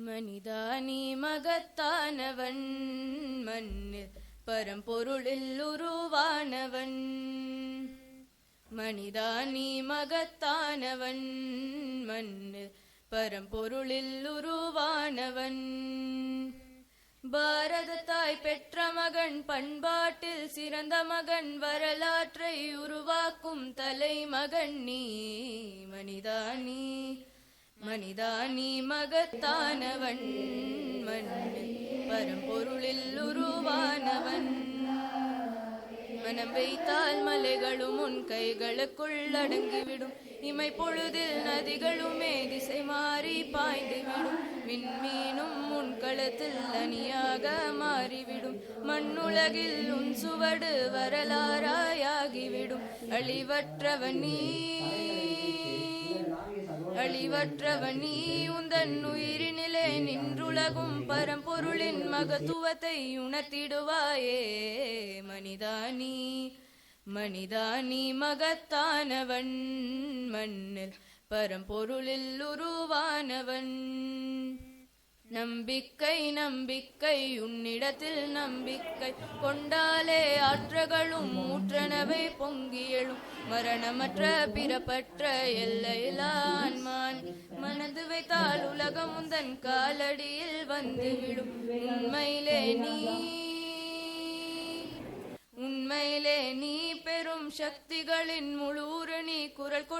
மனிதா நீ மகத்தானவன், மண்ணில் பரம்பொருளில் உருவானவன். மனிதா நீ மகத்தானவன், மண்ணில் பரம்பொருளில் உருவானவன். பாரத தாய் பெற்ற மகன், பண்பாட்டில் சிறந்த மகன், வரலாற்றை உருவாக்கும் தலைமகன் நீ. மனிதா நீ மனிதா நீ மகத்தானவன், மண்ணில் பரம்பொருளில் உருவானவன். மனம் வைத்தால் மலைகளும் உன் கைகளுக்குள் அடங்கிவிடும், இமை பொழுதில் நதிகளுமே திசை மாறி பாய்ந்துவிடும். விண்மீனும் உன் களத்தில் அணியாக மாறிவிடும், மண்ணுலகில் உன் சுவடு வரலாறாயாகிவிடும். அழிவற்றவன் நீ, அழிவற்றவன் நீ, உந்தன் உயிரினிலே நின்றுலகும் பரம்பொருளின் மகத்துவத்தை உணர்த்திடுவாயே. மனிதா நீ மனிதா நீ மகத்தானவன், மண்ணில் பரம்பொருளில் உருவானவன். நம்பிக்கை நம்பிக்கை உன்னிடத்தில் நம்பிக்கை கொண்டாலே ஆற்றகளும் ஊற்றனவை பொங்கி எழும். மரணமற்ற பிறப்பற்ற எல்லையிலா ஆன்மான் மனது வைத்தால் உலகம் உந்தன் காலடியில் வந்துவிடும். உண்மையிலே நீ பெரும் சக்திகளின் முழூறு நீ குரல் கொடு